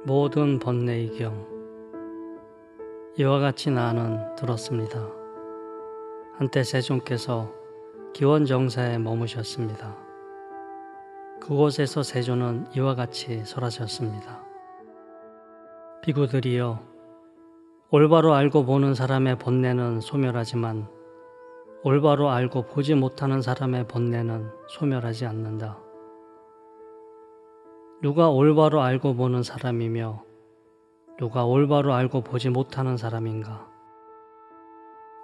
모든 번뇌의 경. 이와 같이 나는 들었습니다. 한때 세존께서 기원정사에 머무셨습니다. 그곳에서 세존은 이와 같이 설하셨습니다. 비구들이여, 올바로 알고 보는 사람의 번뇌는 소멸하지만 올바로 알고 보지 못하는 사람의 번뇌는 소멸하지 않는다. 누가 올바로 알고 보는 사람이며 누가 올바로 알고 보지 못하는 사람인가?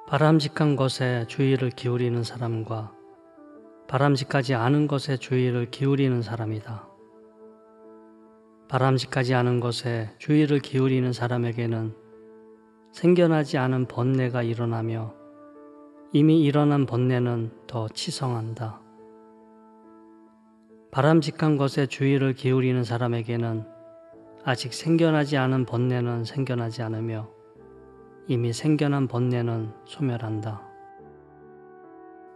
바람직한 것에 주의를 기울이는 사람과 바람직하지 않은 것에 주의를 기울이는 사람이다. 바람직하지 않은 것에 주의를 기울이는 사람에게는 생겨나지 않은 번뇌가 일어나며 이미 일어난 번뇌는 더 치성한다. 바람직한 것에 주의를 기울이는 사람에게는 아직 생겨나지 않은 번뇌는 생겨나지 않으며 이미 생겨난 번뇌는 소멸한다.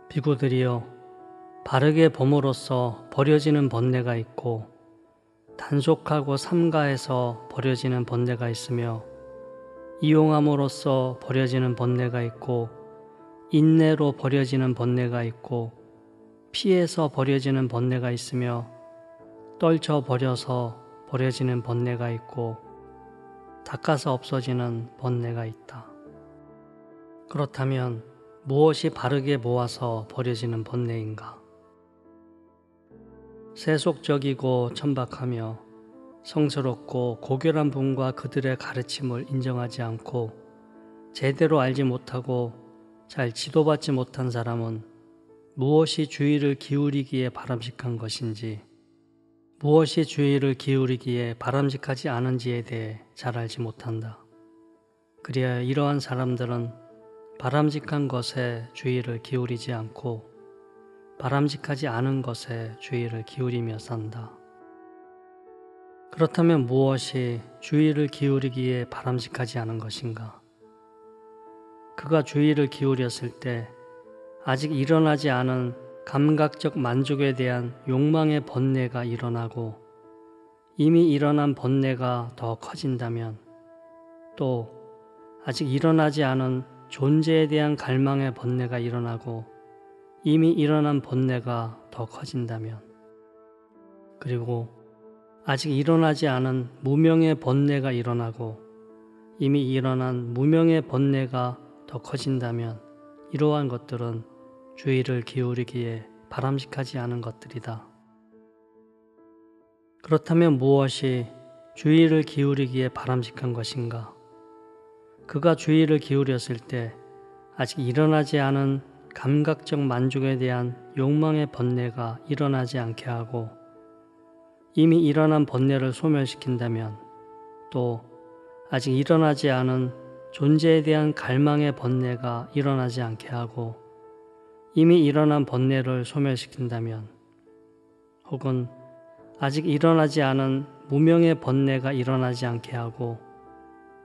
비구들이여, 바르게 봄으로써 버려지는 번뇌가 있고 단속하고 삼가해서 버려지는 번뇌가 있으며 이용함으로써 버려지는 번뇌가 있고 인내로 버려지는 번뇌가 있고 피해서 버려지는 번뇌가 있으며 떨쳐 버려서 버려지는 번뇌가 있고 닦아서 없어지는 번뇌가 있다. 그렇다면 무엇이 바르게 모아서 버려지는 번뇌인가? 세속적이고 천박하며 성스럽고 고결한 분과 그들의 가르침을 인정하지 않고 제대로 알지 못하고 잘 지도받지 못한 사람은 무엇이 주의를 기울이기에 바람직한 것인지, 무엇이 주의를 기울이기에 바람직하지 않은지에 대해 잘 알지 못한다. 그리하여 이러한 사람들은 바람직한 것에 주의를 기울이지 않고 바람직하지 않은 것에 주의를 기울이며 산다. 그렇다면 무엇이 주의를 기울이기에 바람직하지 않은 것인가? 그가 주의를 기울였을 때 아직 일어나지 않은 감각적 만족에 대한 욕망의 번뇌가 일어나고 이미 일어난 번뇌가 더 커진다면, 또 아직 일어나지 않은 존재에 대한 갈망의 번뇌가 일어나고 이미 일어난 번뇌가 더 커진다면, 그리고 아직 일어나지 않은 무명의 번뇌가 일어나고 이미 일어난 무명의 번뇌가 더 커진다면, 이러한 것들은 주의를 기울이기에 바람직하지 않은 것들이다. 그렇다면 무엇이 주의를 기울이기에 바람직한 것인가? 그가 주의를 기울였을 때 아직 일어나지 않은 감각적 만족에 대한 욕망의 번뇌가 일어나지 않게 하고 이미 일어난 번뇌를 소멸시킨다면, 또 아직 일어나지 않은 존재에 대한 갈망의 번뇌가 일어나지 않게 하고 이미 일어난 번뇌를 소멸시킨다면, 혹은 아직 일어나지 않은 무명의 번뇌가 일어나지 않게 하고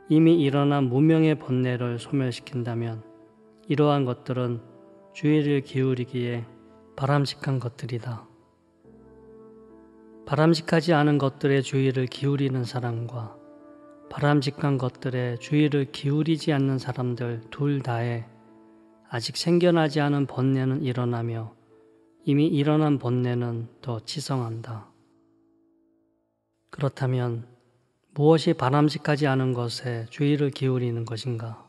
이미 일어난 무명의 번뇌를 소멸시킨다면, 이러한 것들은 주의를 기울이기에 바람직한 것들이다. 바람직하지 않은 것들에 주의를 기울이는 사람과 바람직한 것들에 주의를 기울이지 않는 사람들 둘 다에 아직 생겨나지 않은 번뇌는 일어나며 이미 일어난 번뇌는 더 치성한다. 그렇다면 무엇이 바람직하지 않은 것에 주의를 기울이는 것인가?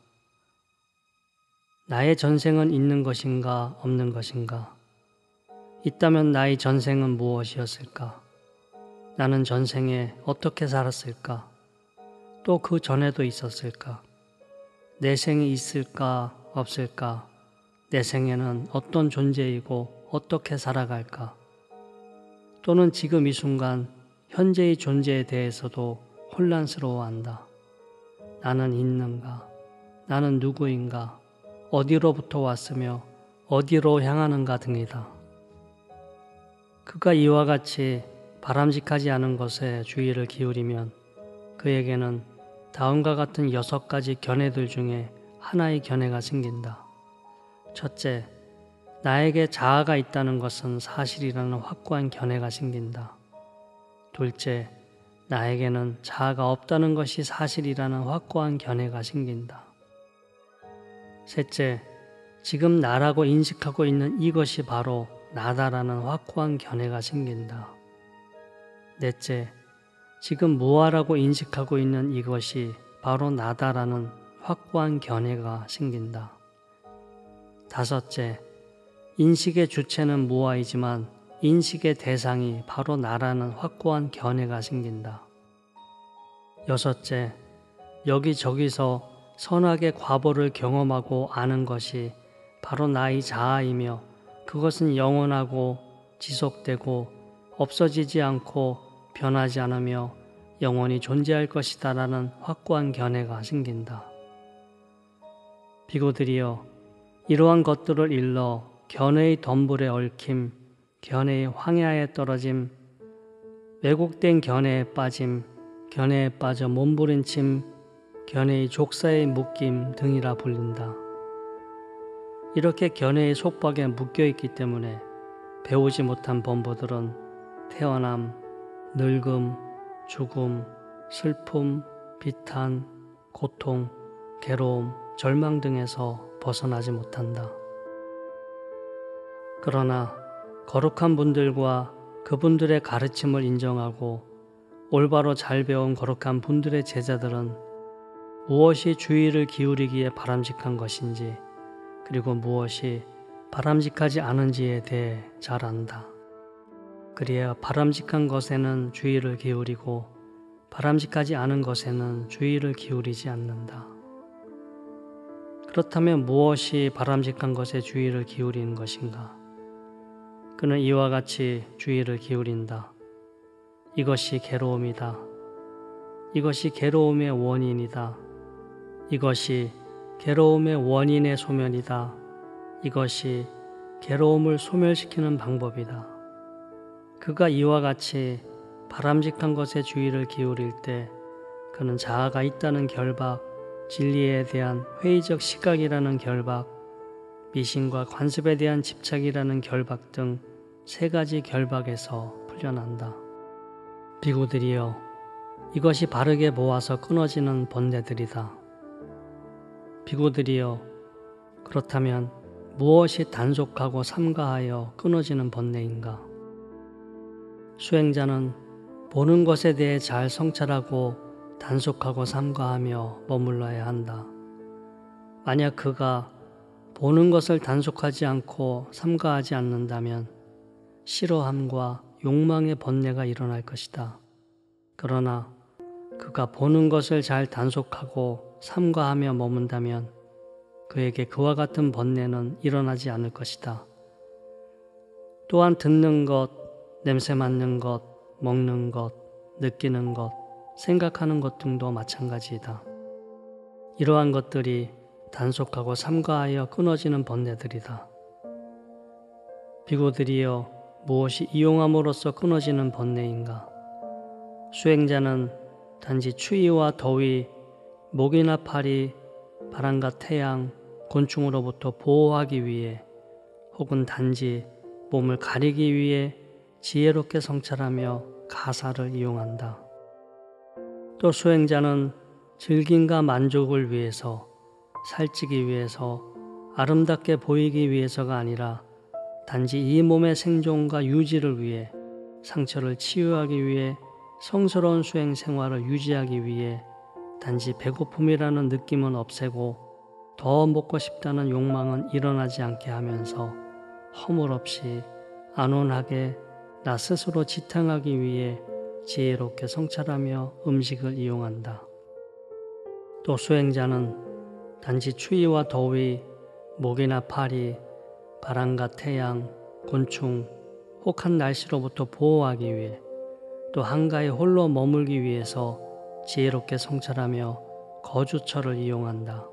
나의 전생은 있는 것인가 없는 것인가? 있다면 나의 전생은 무엇이었을까? 나는 전생에 어떻게 살았을까? 또 그 전에도 있었을까? 내 생이 있을까 없을까? 내 생에는 어떤 존재이고 어떻게 살아갈까? 또는 지금 이 순간 현재의 존재에 대해서도 혼란스러워한다. 나는 있는가? 나는 누구인가? 어디로부터 왔으며 어디로 향하는가 등이다. 그가 이와 같이 바람직하지 않은 것에 주의를 기울이면 그에게는 다음과 같은 6가지 견해들 중에 하나의 견해가 생긴다. 첫째, 나에게 자아가 있다는 것은 사실이라는 확고한 견해가 생긴다. 둘째, 나에게는 자아가 없다는 것이 사실이라는 확고한 견해가 생긴다. 셋째, 지금 나라고 인식하고 있는 이것이 바로 나다라는 확고한 견해가 생긴다. 넷째, 지금 무아라고 인식하고 있는 이것이 바로 나다라는 확고한 견해가 생긴다. 다섯째, 인식의 주체는 무아이지만 인식의 대상이 바로 나라는 확고한 견해가 생긴다. 여섯째, 여기저기서 선악의 과보를 경험하고 아는 것이 바로 나의 자아이며 그것은 영원하고 지속되고 없어지지 않고 변하지 않으며 영원히 존재할 것이다 라는 확고한 견해가 생긴다. 비구들이여, 이러한 것들을 일러 견해의 덤불에 얽힘, 견해의 황야에 떨어짐, 왜곡된 견해에 빠짐, 견해에 빠져 몸부림침, 견해의 족사에 묶임 등이라 불린다. 이렇게 견해의 속박에 묶여있기 때문에 배우지 못한 범부들은 태어남, 늙음, 죽음, 슬픔, 비탄, 고통, 괴로움, 절망 등에서 벗어나지 못한다. 그러나 거룩한 분들과 그분들의 가르침을 인정하고 올바로 잘 배운 거룩한 분들의 제자들은 무엇이 주의를 기울이기에 바람직한 것인지 그리고 무엇이 바람직하지 않은지에 대해 잘 안다. 그리하여 바람직한 것에는 주의를 기울이고 바람직하지 않은 것에는 주의를 기울이지 않는다. 그렇다면 무엇이 바람직한 것에 주의를 기울이는 것인가? 그는 이와 같이 주의를 기울인다. 이것이 괴로움이다. 이것이 괴로움의 원인이다. 이것이 괴로움의 원인의 소멸이다. 이것이 괴로움을 소멸시키는 방법이다. 그가 이와 같이 바람직한 것에 주의를 기울일 때 그는 자아가 있다는 결박, 진리에 대한 회의적 시각이라는 결박, 미신과 관습에 대한 집착이라는 결박 등 세 가지 결박에서 풀려난다. 비구들이여, 이것이 바르게 모아서 끊어지는 번뇌들이다. 비구들이여, 그렇다면 무엇이 단속하고 삼가하여 끊어지는 번뇌인가? 수행자는 보는 것에 대해 잘 성찰하고 단속하고 삼가하며 머물러야 한다. 만약 그가 보는 것을 단속하지 않고 삼가하지 않는다면 싫어함과 욕망의 번뇌가 일어날 것이다. 그러나 그가 보는 것을 잘 단속하고 삼가하며 머문다면 그에게 그와 같은 번뇌는 일어나지 않을 것이다. 또한 듣는 것, 냄새 맡는 것, 먹는 것, 느끼는 것, 생각하는 것 등도 마찬가지이다. 이러한 것들이 단속하고 삼가하여 끊어지는 번뇌들이다. 비구들이여, 무엇이 이용함으로써 끊어지는 번뇌인가? 수행자는 단지 추위와 더위, 목이나 팔이, 바람과 태양, 곤충으로부터 보호하기 위해 혹은 단지 몸을 가리기 위해 지혜롭게 성찰하며 가사를 이용한다. 또 수행자는 즐김과 만족을 위해서, 살찌기 위해서, 아름답게 보이기 위해서가 아니라 단지 이 몸의 생존과 유지를 위해, 상처를 치유하기 위해, 성스러운 수행 생활을 유지하기 위해 단지 배고픔이라는 느낌은 없애고 더 먹고 싶다는 욕망은 일어나지 않게 하면서 허물없이 안온하게 나 스스로 지탱하기 위해 지혜롭게 성찰하며 음식을 이용한다. 또 수행자는 단지 추위와 더위, 목이나 팔이, 바람과 태양, 곤충, 혹한 날씨로부터 보호하기 위해 또 한가에 홀로 머물기 위해서 지혜롭게 성찰하며 거주처를 이용한다.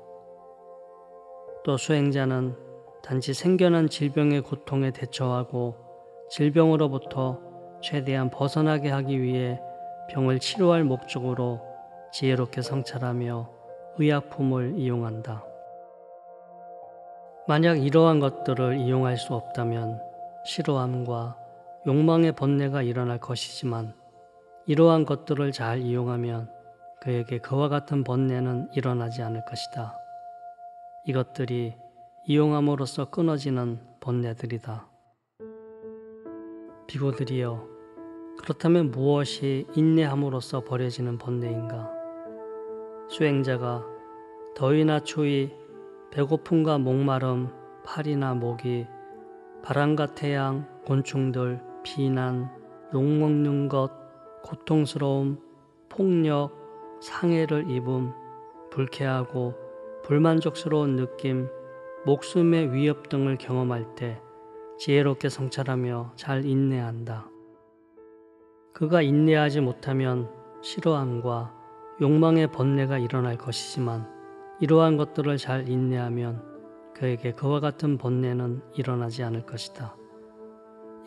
또 수행자는 단지 생겨난 질병의 고통에 대처하고 질병으로부터 최대한 벗어나게 하기 위해 병을 치료할 목적으로 지혜롭게 성찰하며 의약품을 이용한다. 만약 이러한 것들을 이용할 수 없다면 싫어함과 욕망의 번뇌가 일어날 것이지만 이러한 것들을 잘 이용하면 그에게 그와 같은 번뇌는 일어나지 않을 것이다. 이것들이 이용함으로써 끊어지는 번뇌들이다. 비구들이여, 그렇다면 무엇이 인내함으로써 버려지는 번뇌인가? 수행자가 더위나 추위, 배고픔과 목마름, 팔이나 목이, 바람과 태양, 곤충들, 비난, 욕먹는 것, 고통스러움, 폭력, 상해를 입음, 불쾌하고 불만족스러운 느낌, 목숨의 위협 등을 경험할 때 지혜롭게 성찰하며 잘 인내한다. 그가 인내하지 못하면 싫어함과 욕망의 번뇌가 일어날 것이지만 이러한 것들을 잘 인내하면 그에게 그와 같은 번뇌는 일어나지 않을 것이다.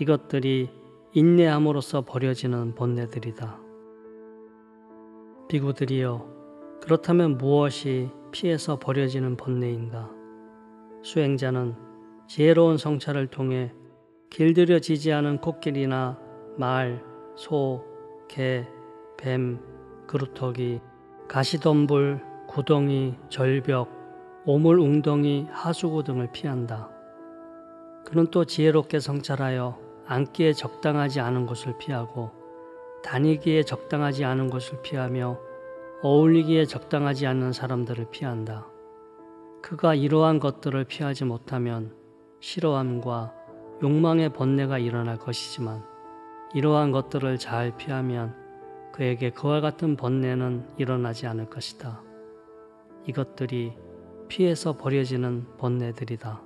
이것들이 인내함으로써 버려지는 번뇌들이다. 비구들이여, 그렇다면 무엇이 피해서 버려지는 번뇌인가? 수행자는 지혜로운 성찰을 통해 길들여지지 않은 코끼리나 말, 소, 개, 뱀, 그루터기, 가시덤불, 구덩이, 절벽, 오물웅덩이, 하수구 등을 피한다. 그는 또 지혜롭게 성찰하여 앉기에 적당하지 않은 곳을 피하고 다니기에 적당하지 않은 곳을 피하며 어울리기에 적당하지 않은 사람들을 피한다. 그가 이러한 것들을 피하지 못하면 싫어함과 욕망의 번뇌가 일어날 것이지만 이러한 것들을 잘 피하면 그에게 그와 같은 번뇌는 일어나지 않을 것이다. 이것들이 피해서 버려지는 번뇌들이다.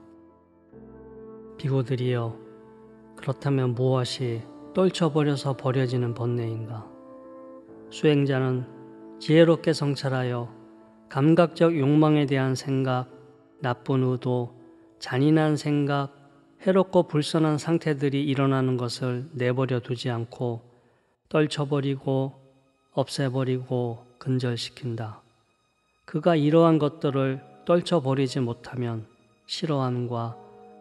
비구들이여, 그렇다면 무엇이 떨쳐버려서 버려지는 번뇌인가? 수행자는 지혜롭게 성찰하여 감각적 욕망에 대한 생각, 나쁜 의도, 잔인한 생각, 해롭고 불선한 상태들이 일어나는 것을 내버려 두지 않고 떨쳐버리고 없애버리고 근절시킨다. 그가 이러한 것들을 떨쳐버리지 못하면 싫어함과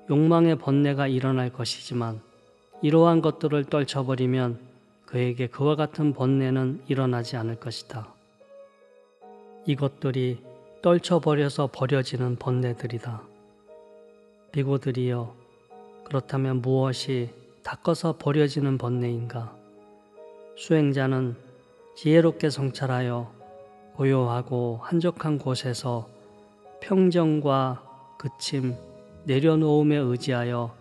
욕망의 번뇌가 일어날 것이지만 이러한 것들을 떨쳐버리면 그에게 그와 같은 번뇌는 일어나지 않을 것이다. 이것들이 떨쳐버려서 버려지는 번뇌들이다. 비구들이여, 그렇다면 무엇이 닦아서 버려지는 번뇌인가? 수행자는 지혜롭게 성찰하여 고요하고 한적한 곳에서 평정과 그침, 내려놓음에 의지하여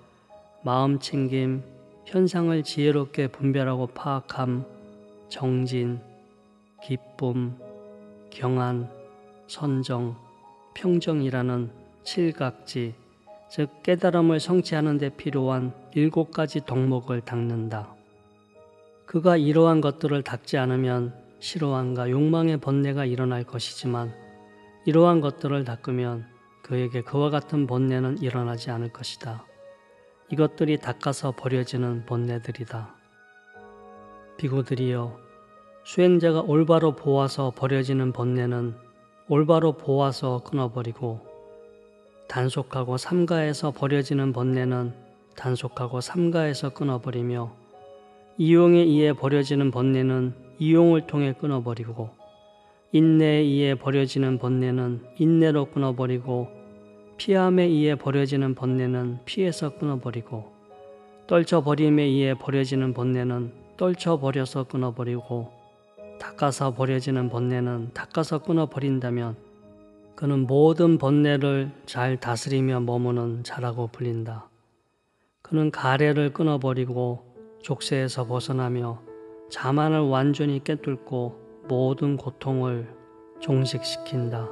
마음 챙김, 현상을 지혜롭게 분별하고 파악함, 정진, 기쁨, 경안, 선정, 평정이라는 7각지, 즉 깨달음을 성취하는 데 필요한 7가지 덕목을 닦는다. 그가 이러한 것들을 닦지 않으면 싫어함과 욕망의 번뇌가 일어날 것이지만 이러한 것들을 닦으면 그에게 그와 같은 번뇌는 일어나지 않을 것이다. 이것들이 닦아서 버려지는 번뇌들이다. 비구들이여, 수행자가 올바로 보아서 버려지는 번뇌는 올바로 보아서 끊어버리고 단속하고 삼가해서 버려지는 번뇌는 단속하고 삼가해서 끊어버리며 이용에 의해 버려지는 번뇌는 이용을 통해 끊어버리고 인내에 의해 버려지는 번뇌는 인내로 끊어버리고 피함에 의해 버려지는 번뇌는 피해서 끊어버리고 떨쳐버림에 의해 버려지는 번뇌는 떨쳐버려서 끊어버리고 닦아서 버려지는 번뇌는 닦아서 끊어버린다면 그는 모든 번뇌를 잘 다스리며 머무는 자라고 불린다. 그는 가래를 끊어버리고 족쇄에서 벗어나며 자만을 완전히 꿰뚫고 모든 고통을 종식시킨다.